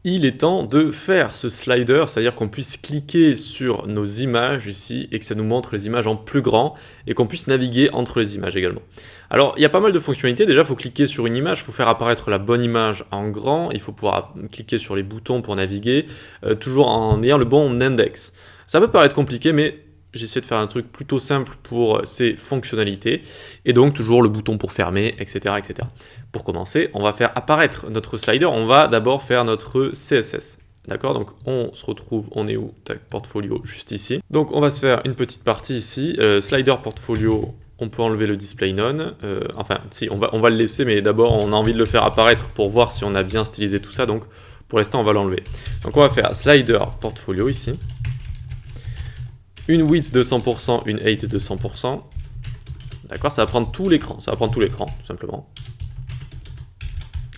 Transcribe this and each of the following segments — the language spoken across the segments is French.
Il est temps de faire ce slider, c'est-à-dire qu'on puisse cliquer sur nos images ici et que ça nous montre les images en plus grand et qu'on puisse naviguer entre les images également. Alors, il y a pas mal de fonctionnalités. Déjà, il faut cliquer sur une image, il faut faire apparaître la bonne image en grand, il faut pouvoir cliquer sur les boutons pour naviguer, toujours en ayant le bon index. Ça peut paraître compliqué, mais j'ai essayé de faire un truc plutôt simple pour ces fonctionnalités, et donc toujours le bouton pour fermer, etc. etc. Pour commencer, on va faire apparaître notre slider, on va d'abord faire notre CSS. D'accord, donc on se retrouve, on est où? Tac, portfolio, juste ici. Donc on va se faire une petite partie ici, slider portfolio, on peut enlever le display none, enfin si, on va le laisser, mais d'abord on a envie de le faire apparaître pour voir si on a bien stylisé tout ça, donc pour l'instant on va l'enlever. Donc on va faire slider portfolio ici. Une width de 100%, une height de 100%. D'accord, ça va prendre tout l'écran, tout simplement.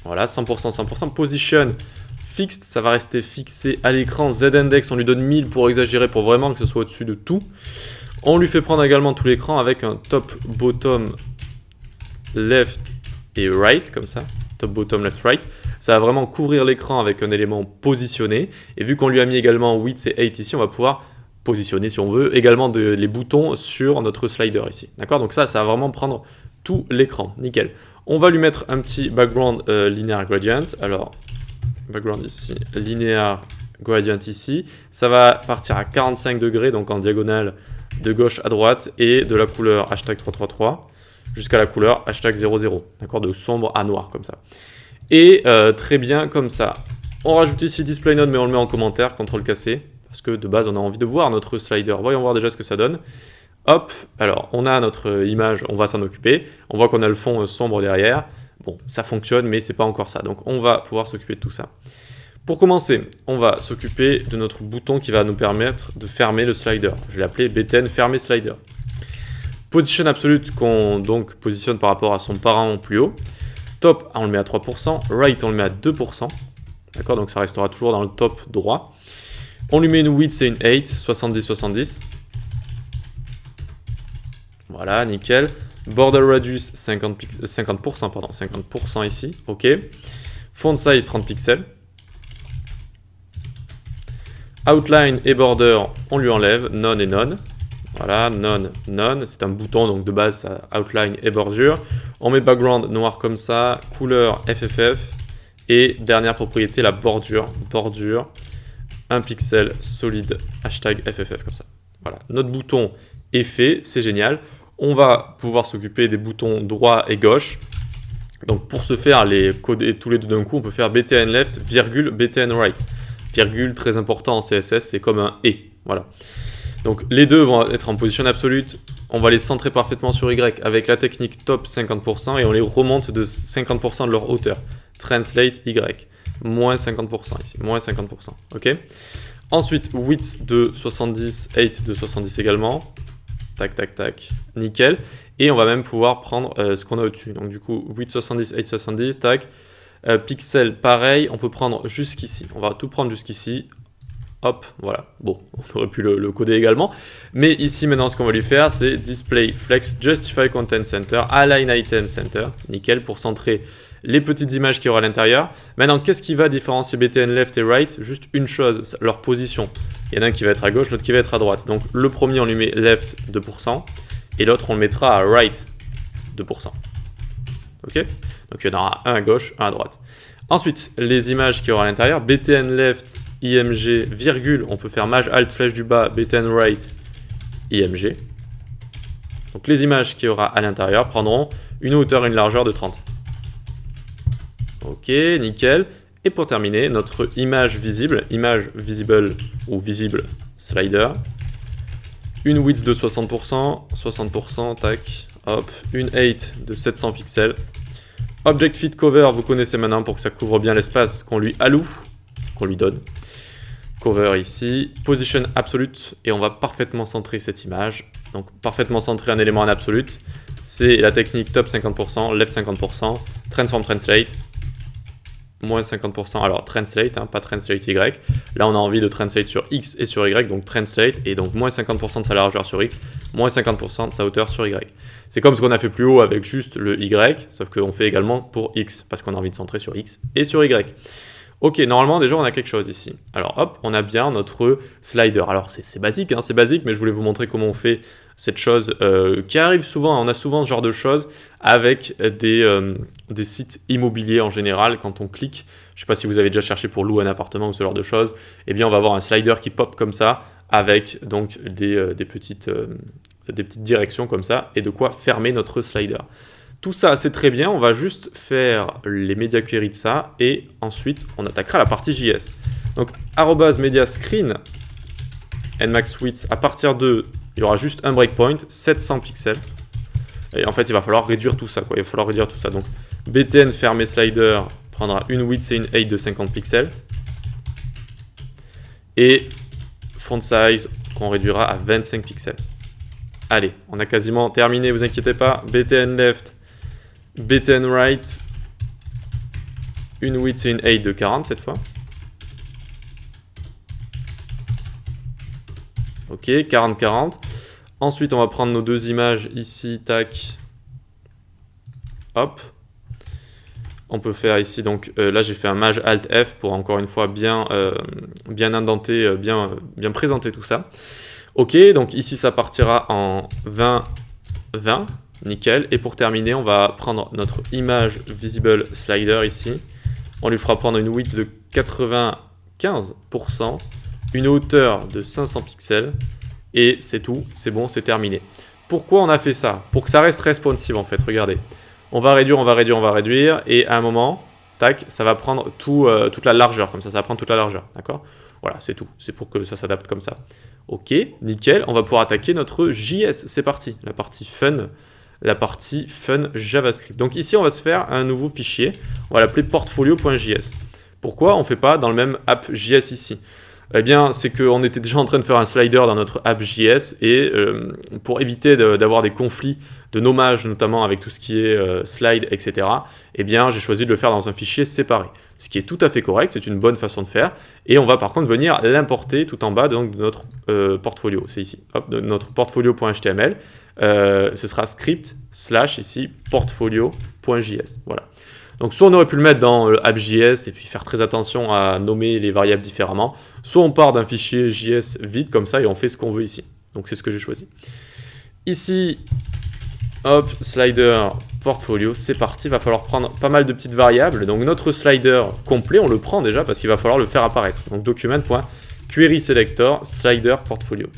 Voilà, 100%, 100%. Position fixed, ça va rester fixé à l'écran. Z-index, on lui donne 1000 pour exagérer, pour vraiment que ce soit au-dessus de tout. On lui fait prendre également tout l'écran avec un top, bottom, left et right, comme ça. Top, bottom, left, right. Ça va vraiment couvrir l'écran avec un élément positionné. Et vu qu'on lui a mis également width et height ici, on va pouvoir positionner, si on veut, également les boutons sur notre slider ici. D'accord? Donc ça va vraiment prendre tout l'écran. Nickel. On va lui mettre un petit background linear gradient. Alors, background ici, linear gradient ici. Ça va partir à 45 degrés, donc en diagonale de gauche à droite, et de la couleur hashtag 333 jusqu'à la couleur hashtag 00. D'accord? De sombre à noir, comme ça. Et très bien comme ça. On rajoute ici display node, mais on le met en commentaire, CTRL-C. Parce que de base, on a envie de voir notre slider. Voyons voir déjà ce que ça donne. Hop, alors on a notre image, on va s'en occuper. On voit qu'on a le fond sombre derrière. Bon, ça fonctionne, mais c'est pas encore ça. Donc on va pouvoir s'occuper de tout ça. Pour commencer, on va s'occuper de notre bouton qui va nous permettre de fermer le slider. Je l'ai appelé btn fermer slider. Position absolute qu'on donc positionne par rapport à son parent plus haut. Top, on le met à 3%. Right, on le met à 2%. D'accord, donc ça restera toujours dans le top droit. On lui met une width et une height, 70-70. Voilà, nickel. Border radius, 50% ici, ok. Font size, 30 pixels. Outline et border, on lui enlève, none et none. Voilà, none, none. C'est un bouton, donc de base, ça outline et bordure. On met background noir comme ça, couleur FFF. Et dernière propriété, la bordure. Bordure. 1 pixel solide, hashtag FFF comme ça. Voilà, notre bouton est fait, c'est génial. On va pouvoir s'occuper des boutons droit et gauche. Donc pour ce faire, les coder tous les deux d'un coup, on peut faire btn left, virgule, btn right. Virgule, très important en CSS, c'est comme un et. Voilà. Donc les deux vont être en position absolute. On va les centrer parfaitement sur Y avec la technique top 50% et on les remonte de 50% de leur hauteur. Translate Y. Moins 50% ici, moins 50%, ok. Ensuite, width de 70, height de 70 également. Tac, tac, tac, nickel. Et on va même pouvoir prendre ce qu'on a au-dessus. Donc du coup, width 70, height 70, tac. Pixel, pareil, on peut prendre jusqu'ici. On va tout prendre jusqu'ici. Hop, voilà. Bon, on aurait pu le coder également. Mais ici, maintenant, ce qu'on va lui faire, c'est Display Flex, Justify Content Center, Align Item Center. Nickel, pour centrer les petites images qu'il y aura à l'intérieur. Maintenant, qu'est-ce qui va différencier btn left et right? Juste une chose, leur position. Il y en a un qui va être à gauche, l'autre qui va être à droite. Donc le premier, on lui met left 2%, et l'autre, on le mettra à right 2%. Ok? Donc il y en aura un à gauche, un à droite. Ensuite, les images qu'il y aura à l'intérieur, btn left, img, virgule, on peut faire maj alt flèche du bas, btn right, img. Donc les images qu'il y aura à l'intérieur prendront une hauteur et une largeur de 30. Ok, nickel. Et pour terminer, notre image visible ou visible slider. Une width de 60%, 60%, tac, hop. Une height de 700 pixels. Object Fit Cover, vous connaissez maintenant pour que ça couvre bien l'espace qu'on lui alloue, qu'on lui donne. Cover ici. Position absolute, et on va parfaitement centrer cette image. Donc parfaitement centrer un élément en absolute. C'est la technique top 50%, left 50%, transform translate. Moins 50%, alors translate, hein, pas translate Y. Là, on a envie de translate sur X et sur Y, donc translate, et donc moins 50% de sa largeur sur X, moins 50% de sa hauteur sur Y. C'est comme ce qu'on a fait plus haut avec juste le Y, sauf qu'on fait également pour X, parce qu'on a envie de centrer sur X et sur Y. Ok, normalement déjà on a quelque chose ici. Alors hop, on a bien notre slider. Alors c'est basique, hein, c'est basique, mais je voulais vous montrer comment on fait cette chose qui arrive souvent. On a souvent ce genre de choses avec des sites immobiliers en général. Quand on clique, je ne sais pas si vous avez déjà cherché pour louer un appartement ou ce genre de choses, eh bien on va avoir un slider qui pop comme ça avec donc des petites directions comme ça et de quoi fermer notre slider. Tout ça, c'est très bien, on va juste faire les media queries de ça, et ensuite, on attaquera la partie JS. Donc, @media screen, nmax width, à partir de, il y aura juste un breakpoint, 700 pixels. Et en fait, il va falloir réduire tout ça, quoi. Il va falloir réduire tout ça. Donc, btn fermé slider prendra une width et une height de 50 pixels. Et font size qu'on réduira à 25 pixels. Allez, on a quasiment terminé, vous inquiétez pas. btn left, btn right, une width et une height de 40 cette fois. Ok, 40-40. Ensuite, on va prendre nos deux images ici, tac. Hop. On peut faire ici, donc là j'ai fait un Maj Alt F pour encore une fois bien indenter, bien présenter tout ça. Ok, donc ici ça partira en 20-20. Nickel. Et pour terminer, on va prendre notre image visible slider ici. On lui fera prendre une width de 95%, une hauteur de 500 pixels. Et c'est tout, c'est bon, c'est terminé. Pourquoi on a fait ça? Pour que ça reste responsive en fait, regardez. On va réduire, on va réduire, on va réduire. Et à un moment, tac, ça va prendre toute la largeur, comme ça va prendre toute la largeur, d'accord? Voilà, c'est tout. C'est pour que ça s'adapte comme ça. Ok, nickel. On va pouvoir attaquer notre JS. C'est parti, la partie fun JavaScript. Donc ici, on va se faire un nouveau fichier. On va l'appeler portfolio.js. Pourquoi on ne fait pas dans le même app.js ici? Eh bien, c'est qu'on était déjà en train de faire un slider dans notre app.js et pour éviter d'avoir des conflits de nommage, notamment avec tout ce qui est slide, etc., eh bien, j'ai choisi de le faire dans un fichier séparé. Ce qui est tout à fait correct, c'est une bonne façon de faire. Et on va par contre venir l'importer tout en bas donc, de notre portfolio. C'est ici, hop, de notre portfolio.html. Ce sera script / ici portfolio.js. Voilà. Donc soit on aurait pu le mettre dans app.js et puis faire très attention à nommer les variables différemment, soit on part d'un fichier JS vide comme ça et on fait ce qu'on veut ici. Donc c'est ce que j'ai choisi. Ici, hop, slider, portfolio, c'est parti, il va falloir prendre pas mal de petites variables. Donc notre slider complet, on le prend déjà parce qu'il va falloir le faire apparaître. Donc document.querySelector, slider, portfolio.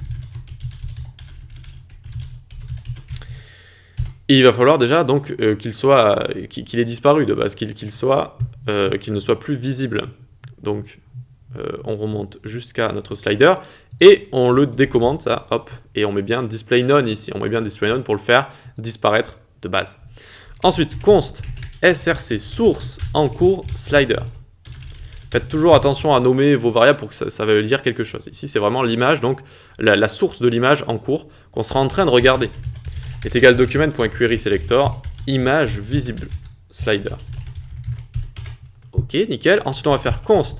Et il va falloir déjà donc qu'il ait disparu de base, qu'il ne soit plus visible. Donc on remonte jusqu'à notre slider et on le décommande ça, hop, et on met bien display none ici. On met bien display none pour le faire disparaître de base. Ensuite, const src source en cours slider. Faites toujours attention à nommer vos variables pour que ça veuille dire quelque chose. Ici, c'est vraiment l'image, donc la source de l'image en cours qu'on sera en train de regarder. Est égal document.querySelector, image visible slider. Ok, nickel. Ensuite, on va faire const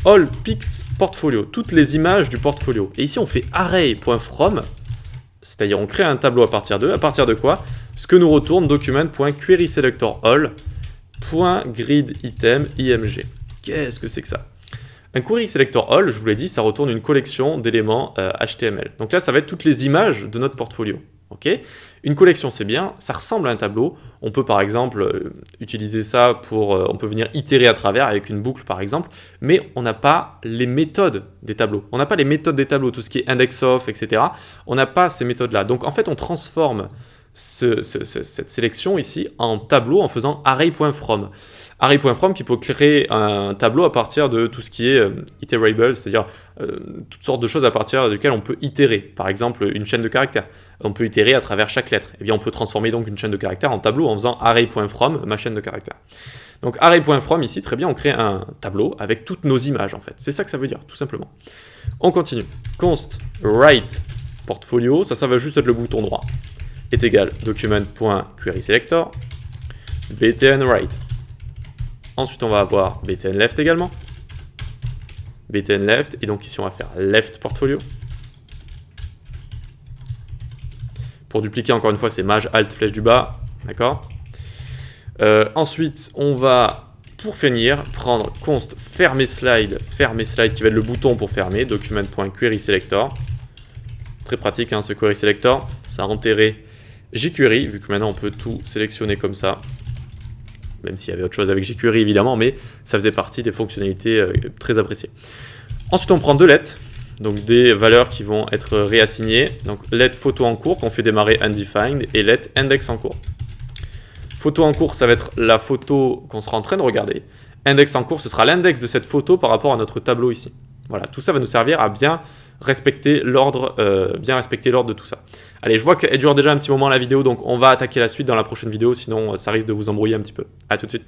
all pics portfolio, toutes les images du portfolio. Et ici, on fait array.from, c'est-à-dire on crée un tableau à partir de quoi? Ce que nous retourne document.querySelector all.gridItem img. Qu'est-ce que c'est que ça? Un query selector all, je vous l'ai dit, ça retourne une collection d'éléments HTML. Donc là, ça va être toutes les images de notre portfolio. Okay, une collection, c'est bien, ça ressemble à un tableau. On peut par exemple utiliser ça pour... on peut venir itérer à travers avec une boucle par exemple, mais on n'a pas les méthodes des tableaux. On n'a pas les méthodes des tableaux, tout ce qui est index of, etc. On n'a pas ces méthodes-là. Donc en fait, on transforme cette sélection ici en tableau en faisant array.from. Array.from qui peut créer un tableau à partir de tout ce qui est iterable, c'est-à-dire toutes sortes de choses à partir desquelles on peut itérer. Par exemple, une chaîne de caractères. On peut itérer à travers chaque lettre. Et bien, on peut transformer donc une chaîne de caractères en tableau en faisant array.from, ma chaîne de caractères. Donc array.from ici, très bien, on crée un tableau avec toutes nos images en fait. C'est ça que ça veut dire, tout simplement. On continue. Const write portfolio, ça va juste être le bouton droit. Est égal document.querySelector btn write. Ensuite, on va avoir btn left également. btn left, et donc ici, on va faire left portfolio. Pour dupliquer, encore une fois, c'est Maj Alt flèche du bas. D'accord. Ensuite, on va pour finir, prendre const fermer slide qui va être le bouton pour fermer, document.querySelector. Très pratique hein, ce query selector, ça a enterré jQuery, vu que maintenant on peut tout sélectionner comme ça. Même s'il y avait autre chose avec jQuery évidemment, mais ça faisait partie des fonctionnalités très appréciées. Ensuite on prend deux let, donc des valeurs qui vont être réassignées. Donc let photo en cours qu'on fait démarrer undefined et let index en cours. Photo en cours, ça va être la photo qu'on sera en train de regarder. Index en cours, ce sera l'index de cette photo par rapport à notre tableau ici. Voilà, tout ça va nous servir à bien respecter l'ordre de tout ça. Allez, je vois qu'elle dure déjà un petit moment la vidéo, donc on va attaquer la suite dans la prochaine vidéo, sinon ça risque de vous embrouiller un petit peu. A tout de suite.